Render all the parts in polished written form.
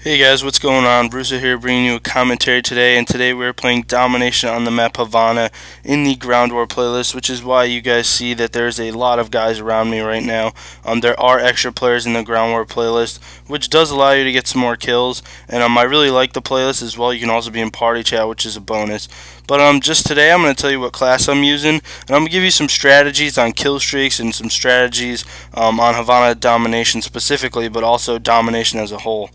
Hey guys, what's going on? Bruce here bringing you a commentary today, and today we're playing Domination on the map Havana in the Ground War playlist, which is why you guys see that there's a lot of guys around me right now. There are extra players in the Ground War playlist, which does allow you to get some more kills, and I really like the playlist as well. You can also be in party chat, which is a bonus. But just today I'm going to tell you what class I'm using, and I'm going to give you some strategies on kill streaks and some strategies on Havana Domination specifically, but also Domination as a whole.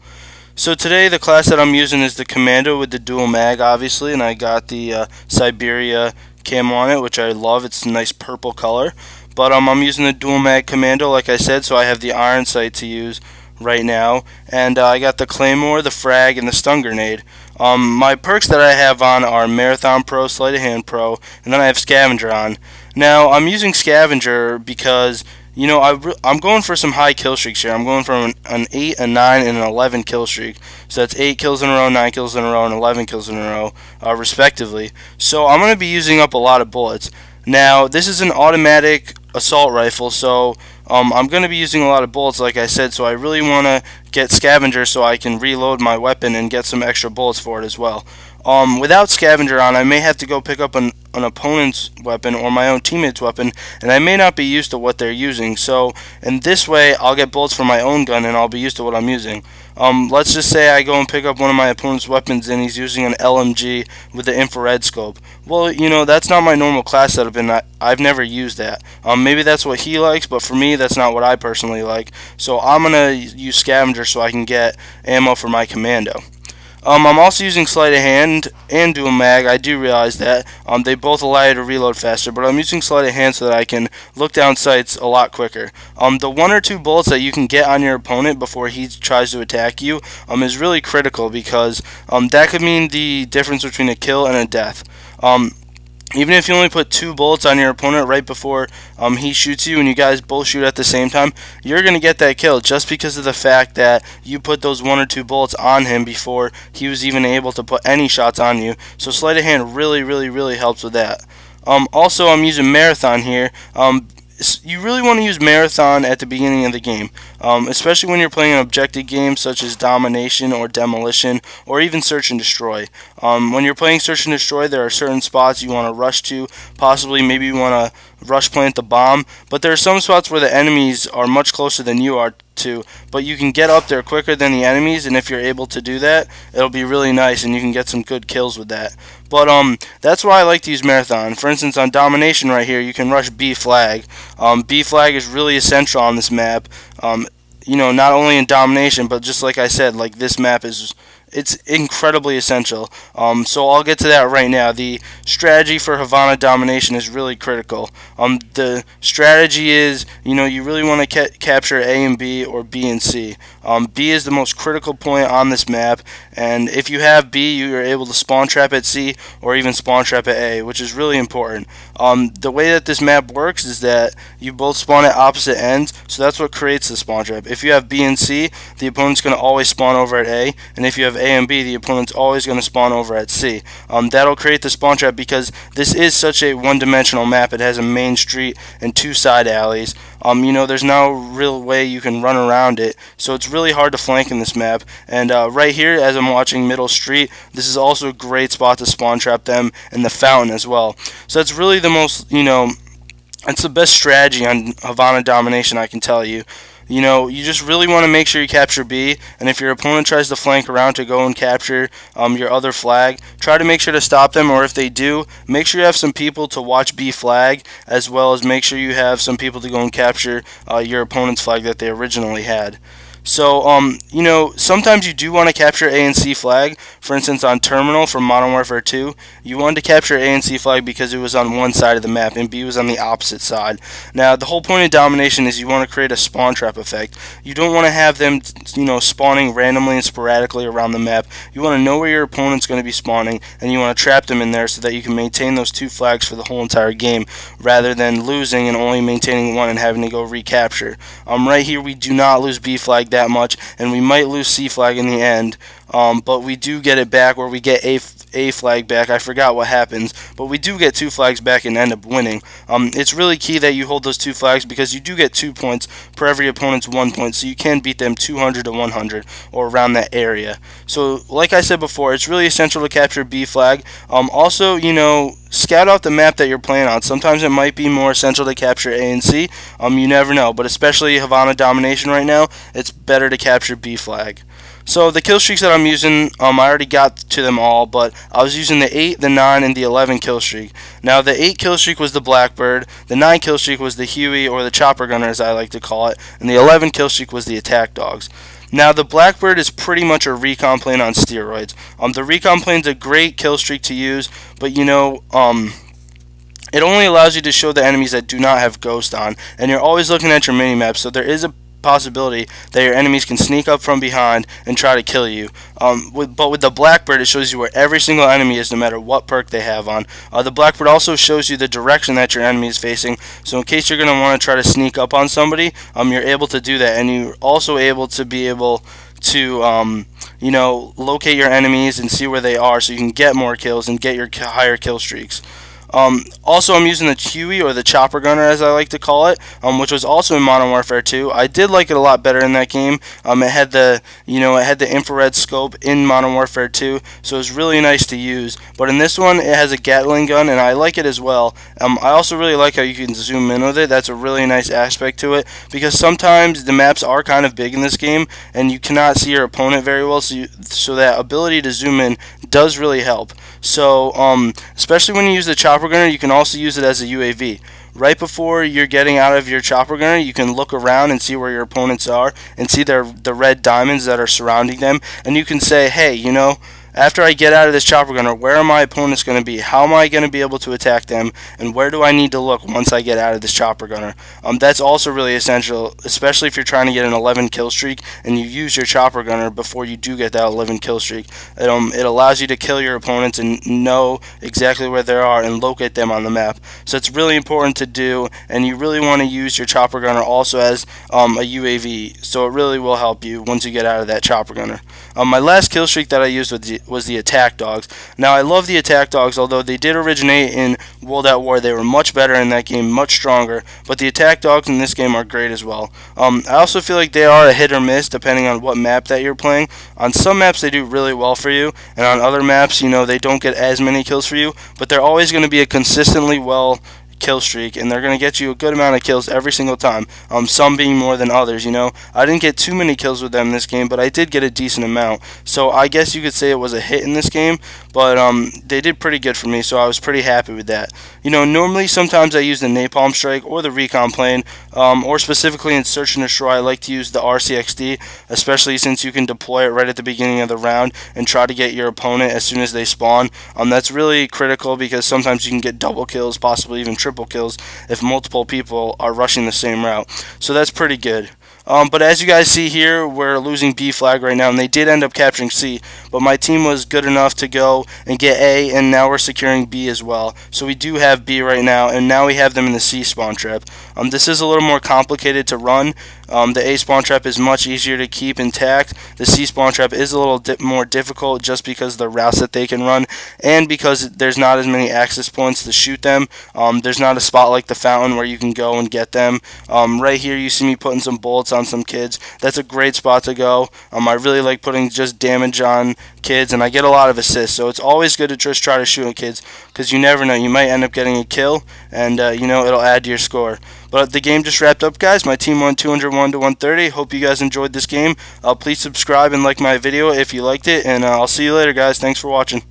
So today the class that I'm using is the Commando with the dual mag, obviously, and I got the Siberia camo on it, which I love. It's a nice purple color. But I'm using the dual mag Commando, like I said, so I have the iron sight to use right now. And I got the Claymore, the Frag, and the Stun Grenade. My perks that I have on are Marathon Pro, Sleight of Hand Pro, and then I have Scavenger on. Now, I'm using Scavenger because I'm going for some high kill streaks here. I'm going for an 8, a 9, and an 11 kill streak. So that's 8 kills in a row, 9 kills in a row, and 11 kills in a row, respectively. So I'm going to be using up a lot of bullets. Now, this is an automatic assault rifle, so I'm going to be using a lot of bullets, like I said, so I really want to get Scavenger so I can reload my weapon and get some extra bullets for it as well. Without Scavenger on, I may have to go pick up an opponent's weapon or my own teammate's weapon, and I may not be used to what they're using. So in this way, I'll get bullets from my own gun and I'll be used to what I'm using. Let's just say I go and pick up one of my opponent's weapons and he's using an LMG with the infrared scope. Well, that's not my normal class setup, and I've never used that. Maybe that's what he likes, but for me, that's not what I personally like. So I'm going to use Scavenger so I can get ammo for my Commando. I'm also using Sleight of Hand and Dual Mag. I do realize that. They both allow you to reload faster, but I'm using Sleight of Hand so that I can look down sights a lot quicker. The 1 or 2 bullets that you can get on your opponent before he tries to attack you is really critical, because that could mean the difference between a kill and a death. Even if you only put 2 bullets on your opponent right before he shoots you and you guys both shoot at the same time, you're going to get that kill just because of the fact that you put those 1 or 2 bullets on him before he was even able to put any shots on you. So Sleight of Hand really helps with that. Also, I'm using Marathon here. You really want to use Marathon at the beginning of the game, especially when you're playing an objective game such as Domination or Demolition or even Search and Destroy. When you're playing Search and Destroy, there are certain spots you want to rush to, possibly maybe you want to rush plant the bomb, but there are some spots where the enemies are much closer than you are to, but you can get up there quicker than the enemies, and if you're able to do that, it'll be really nice and you can get some good kills with that. But that's why I like to use Marathon. For instance, on Domination right here, you can rush B flag. B flag is really essential on this map. Not only in Domination, but just like I said, like this map it's incredibly essential. So I'll get to that right now. The strategy for Havana Domination is really critical. The strategy is, you really want to capture A and B or B and C. B is the most critical point on this map, and if you have B, you are able to spawn trap at C or even spawn trap at A, which is really important. The way that this map works is that you both spawn at opposite ends, so that's what creates the spawn trap. If you have B and C, the opponent's going to always spawn over at A, and if you have A and B, the opponent's always going to spawn over at C. That'll create the spawn trap because this is such a one-dimensional map. It has a main street and 2 side alleys. There's no real way you can run around it, so it's really hard to flank in this map. And right here, as I'm watching Middle Street, this is also a great spot to spawn trap them, and the fountain as well. So that's really the most, it's the best strategy on Havana Domination, I can tell you. You just really want to make sure you capture B, and if your opponent tries to flank around to go and capture your other flag, try to make sure to stop them, or if they do, make sure you have some people to watch B flag, as well as make sure you have some people to go and capture your opponent's flag that they originally had. So, sometimes you do want to capture A and C flag. For instance, on Terminal from Modern Warfare 2, you wanted to capture A and C flag because it was on one side of the map and B was on the opposite side. Now, the whole point of Domination is you want to create a spawn trap effect. You don't want to have them, spawning randomly and sporadically around the map. You want to know where your opponent's going to be spawning, and you want to trap them in there so that you can maintain those 2 flags for the whole entire game, rather than losing and only maintaining 1 and having to go recapture. Right here, we do not lose B flag that much, and we might lose C flag in the end. but we do get it back, or we get a flag back. I forgot what happens, but we do get 2 flags back and end up winning. It's really key that you hold those 2 flags, because you do get 2 points per every opponent's 1 point, so you can beat them 200 to 100 or around that area. So like I said before, it's really essential to capture B flag. Also, you know, scout out the map that you're playing on. Sometimes it might be more essential to capture A and C. You never know, but especially Havana Domination right now, it's better to capture B flag. So the kill streaks that I'm using, I already got to them all, but I was using the 8, the 9, and the 11 kill streak. Now the 8 kill streak was the Blackbird, the 9 kill streak was the Huey, or the Chopper Gunner as I like to call it, and the 11 kill streak was the Attack Dogs. Now the Blackbird is pretty much a recon plane on steroids. The recon plane's a great kill streak to use, but you know, it only allows you to show the enemies that do not have Ghost on, and you're always looking at your mini-map, so there is a possibility that your enemies can sneak up from behind and try to kill you. But with the Blackbird, it shows you where every single enemy is, no matter what perk they have on. The Blackbird also shows you the direction that your enemy is facing, so in case you're going to want to try to sneak up on somebody, you're able to do that, and you're also able to you know, locate your enemies and see where they are, so you can get more kills and get your higher kill streaks. Also, I'm using the Huey, or the Chopper Gunner as I like to call it, which was also in Modern Warfare 2. I did like it a lot better in that game. It had the, you know, it had the infrared scope in Modern Warfare 2, so it was really nice to use. But in this one, it has a Gatling gun, and I like it as well. I also really like how you can zoom in with it. That's a really nice aspect to it, because sometimes the maps are kind of big in this game, and you cannot see your opponent very well, so that ability to zoom in does really help. So, especially when you use the Chopper Gunner, you can also use it as a UAV. Right before you're getting out of your Chopper Gunner, you can look around and see where your opponents are and see the red diamonds that are surrounding them, and you can say, hey, you know, after I get out of this Chopper Gunner, where are my opponents going to be? How am I going to be able to attack them? And where do I need to look once I get out of this Chopper Gunner? That's also really essential, especially if you're trying to get an 11 kill streak and you use your Chopper Gunner before you do get that 11 kill streak. It allows you to kill your opponents and know exactly where they are and locate them on the map. So it's really important to do, and you really want to use your Chopper Gunner also as a UAV. So it really will help you once you get out of that Chopper Gunner. My last kill streak that I used was the Attack Dogs. Now, I love the Attack Dogs, although they did originate in World at War. They were much better in that game, much stronger, but the Attack Dogs in this game are great as well. I also feel like they are a hit or miss depending on what map that you're playing. On some maps they do really well for you, and on other maps, you know, they don't get as many kills for you, but they're always going to be a consistently well kill streak, and they're going to get you a good amount of kills every single time, some being more than others. You know, I didn't get too many kills with them in this game, but I did get a decent amount, so I guess you could say it was a hit in this game, but they did pretty good for me, so I was pretty happy with that. You know, normally sometimes I use the Napalm Strike or the Recon Plane, or specifically in Search and Destroy, I like to use the RCXD, especially since you can deploy it right at the beginning of the round and try to get your opponent as soon as they spawn. That's really critical, because sometimes you can get double kills, possibly even triple kills, if multiple people are rushing the same route. So that's pretty good. But as you guys see here, we're losing B flag right now, and they did end up capturing C, but my team was good enough to go and get A, and now we're securing B as well. So we do have B right now, and now we have them in the C spawn trap. This is a little more complicated to run. The A spawn trap is much easier to keep intact. The C spawn trap is a little more difficult, just because of the routes that they can run, and because there's not as many access points to shoot them. There's not a spot like the fountain where you can go and get them. Right here you see me putting some bullets on some kids. That's a great spot to go. I really like putting just damage on kids, and I get a lot of assists, so it's always good to just try to shoot at kids, because you never know, you might end up getting a kill, and you know, it'll add to your score. But the game just wrapped up, guys. My team won 201 to 130. Hope you guys enjoyed this game. Please subscribe and like my video if you liked it, and I'll see you later, guys. Thanks for watching.